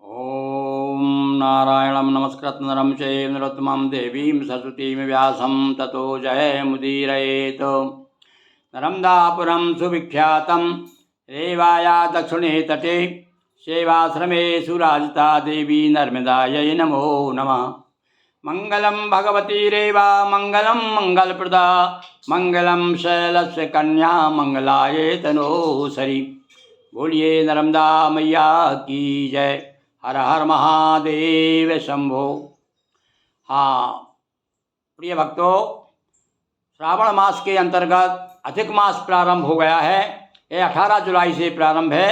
ओम नारायणं नमस्कृत्य नरं चैव नरोत्तमं देवीं सरस्वतीं व्यासं ततो जयमुदीरयेत्। नर्मदापुरं सुविख्यातं रेवाया दक्षिणे तटे सेवाश्रमे सुराजिता देवी नर्मदायै नमो नमः। मंगलम भगवती रेवा मंगलम मंगलप्रदा मंगलम शैलस्य कन्या मंगलाये तनोसरी। बोलिए नर्मदा मैया की जय। हर हर महादेव शंभो। हाँ प्रिय भक्तों, श्रावण मास के अंतर्गत अधिक मास प्रारंभ हो गया है। ये 18 जुलाई से प्रारंभ है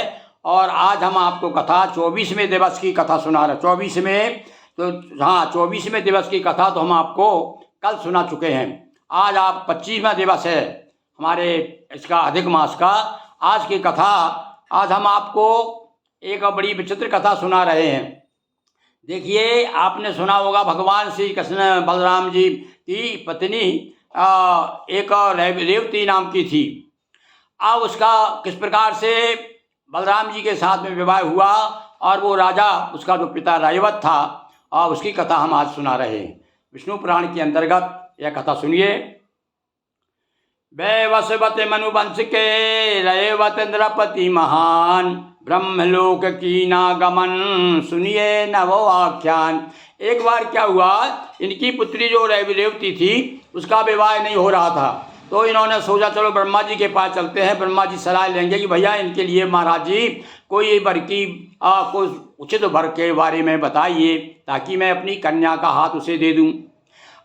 और आज हम आपको कथा 24वें दिवस की कथा सुना रहे। 24वें तो हाँ 24वें दिवस की कथा तो हम आपको कल सुना चुके हैं। आज आप 25वां दिवस है हमारे इसका अधिक मास का। आज की कथा, आज हम आपको एक बड़ी विचित्र कथा सुना रहे हैं। देखिए, आपने सुना होगा भगवान श्री कृष्ण बलराम जी की पत्नी एक रेवती नाम की थी। अब उसका किस प्रकार से बलराम जी के साथ में विवाह हुआ और वो राजा उसका जो पिता रैवत था और उसकी कथा हम आज सुना रहे हैं। विष्णु पुराण के अंतर्गत यह कथा सुनिए। वैवस्वत मनुवंश के रैवत नृपति महान ब्रह्मलोक की नागमन सुनिए नवो आख्यान। एक बार क्या हुआ, इनकी पुत्री जो रेवती थी उसका विवाह नहीं हो रहा था, तो इन्होंने सोचा चलो ब्रह्मा जी के पास चलते हैं। ब्रह्मा जी सलाह लेंगे कि भैया इनके लिए महाराज जी कोई वर की कोई उचित वर के बारे में बताइए ताकि मैं अपनी कन्या का हाथ उसे दे दूं।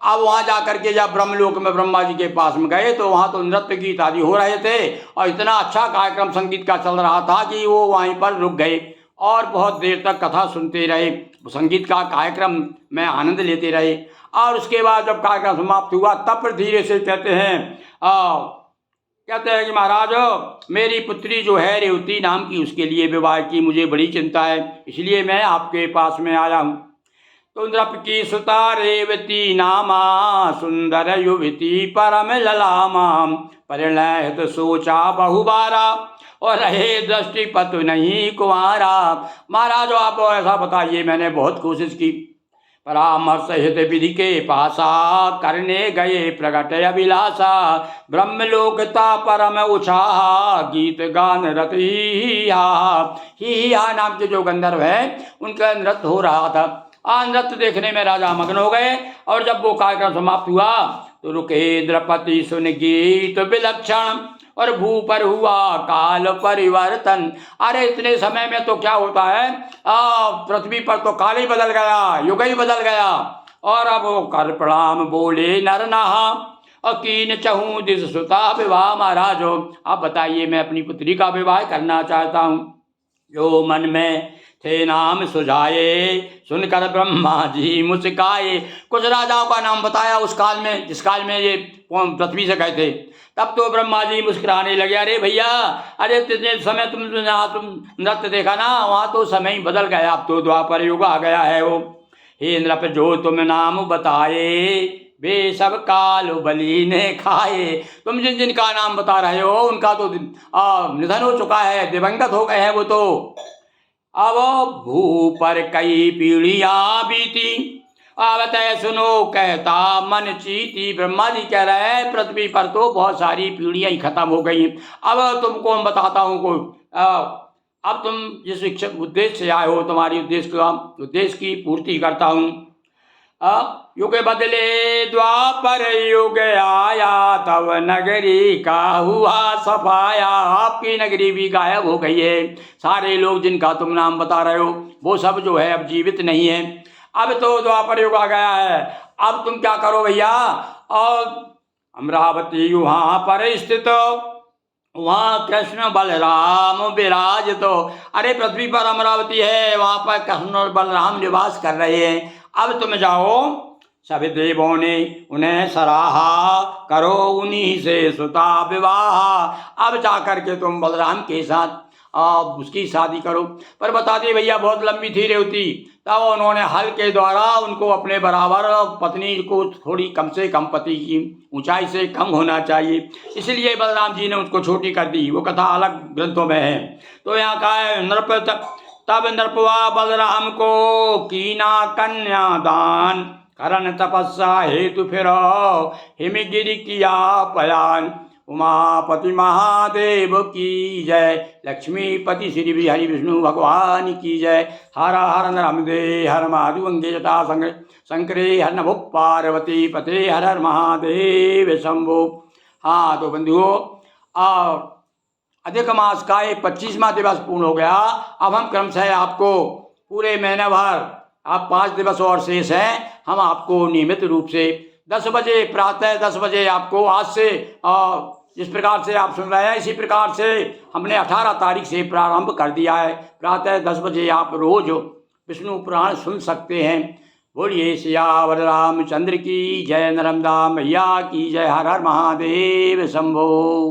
अब वहाँ जा करके जब ब्रह्मलोक में ब्रह्मा जी के पास में गए तो वहाँ तो नृत्य गीत आदि हो रहे थे और इतना अच्छा कार्यक्रम संगीत का चल रहा था कि वो वहीं पर रुक गए और बहुत देर तक कथा सुनते रहे। संगीत का कार्यक्रम में आनंद लेते रहे और उसके बाद जब कार्यक्रम समाप्त हुआ तब फिर धीरे से कहते हैं कि महाराज मेरी पुत्री जो है रेवती नाम की, उसके लिए विवाह की मुझे बड़ी चिंता है, इसलिए मैं आपके पास में आया हूँ। तो नृप की सुता रेवती नामा सुंदर युवती परम ललामा परिणय तो सोचा बहुबारा और रहे दृष्टि पतु नहीं कुंवारा। महाराज आप ऐसा बताइए, मैंने बहुत कोशिश की, परामर्श हित विधि के पासा करने गए प्रगट अभिलाषा ब्रह्मलोकता परम उछाहा गीत गान रत ही नाम के जो गंधर्व है उनका नृत्य हो रहा था। नृत्य देखने में राजा मग्न हो गए और जब वो कार्यक्रम समाप्त हुआ तो रुके द्रौपदी सुन गीत विलक्षण और भू पर हुआ काल परिवर्तन। अरे इतने समय में तो क्या होता है, पृथ्वी पर तो काल ही बदल गया, युग ही बदल गया। और अब वो कर प्रणाम बोले नर नहा और कीन चहूँ दिस सुता विवाह। महाराज आप बताइए, मैं अपनी पुत्री का विवाह करना चाहता हूँ। जो मन में थे नाम सुझाए सुनकर ब्रह्मा जी मुस्काए। कुछ राजाओं का नाम बताया उस काल में, जिस काल में ये पृथ्वी से गए थे। तब तो ब्रह्मा जी मुस्कुराने लगे, अरे भैया, अरे जितने समय तुम नृत्य देखा ना, वहाँ तो समय ही बदल गया, अब तो द्वापर युग आ गया है। वो हे नृप जो तुम नाम बताए वे सब काल बलि ने खाए। तुम जिन जिनका नाम बता रहे हो उनका तो निधन हो चुका है, दिवंगत हो गए हैं वो तो। अब भू पर कई पीढ़ियां बीती अब तय सुनो कहता मन चीती। ब्रह्मा जी कह रहे हैं पृथ्वी पर तो बहुत सारी पीढ़ियां ही खत्म हो गई। अब तुमको हम बताता हूँ कोई, अब तुम जिस इच्छा उद्देश्य से आए हो, तुम्हारी उद्देश्य की पूर्ति करता हूँ। युग बदले द्वापर युग आया तब नगरी का हुआ सफाया। आपकी नगरी भी गायब हो गई है, सारे लोग जिनका तुम नाम बता रहे हो वो सब जो है अब जीवित नहीं है। अब तो द्वापर युग आ गया है, अब तुम क्या करो भैया। और अमरावती वहाँ पर स्थित, वहाँ कृष्ण बलराम विराज। तो अरे पृथ्वी पर अमरावती है, वहाँ पर कृष्ण और बलराम निवास कर रहे हैं। अब तुम जाओ, सभी देवों ने उन्हें सराहा करो उन्हीं से सुता विवाह। अब जाकर के तुम बलराम के साथ उसकी शादी करो। पर बता दी भैया बहुत लंबी थी रेवती, तब उन्होंने हल के द्वारा उनको अपने बराबर, पत्नी को थोड़ी कम से कम, पति की ऊंचाई से कम होना चाहिए, इसलिए बलराम जी ने उसको छोटी कर दी। वो कथा अलग ग्रंथों में है। तो यहाँ का है नृप तब नृपवा बलराम को कीना कन्यादान, करण तपस्या हेतु फिर हिमगिरि किया पयान। उमापति महादेव की जय, लक्ष्मीपति श्री हरि विष्णु भगवान की जय। हर हर नर्मदे हर महादेव गंगे जटा शंकरे हर नभो पार्वती पते हर हर महादेव शंभो। हाँ तो बंधुओं, और अधिक मास का ये 25वां दिवस पूर्ण हो गया। अब हम क्रमशः आपको पूरे महीने भर, आप 5 दिवस और शेष हैं, हम आपको नियमित रूप से 10 बजे प्रातः 10 बजे आपको आज से जिस प्रकार से आप सुन रहे हैं इसी प्रकार से हमने 18 तारीख से प्रारंभ कर दिया है। प्रातः 10 बजे आप रोज विष्णु पुराण सुन सकते हैं। बोलिए सियावर रामचंद्र की जय, नर्मदा मैया की जय, हर हर महादेव शंभो।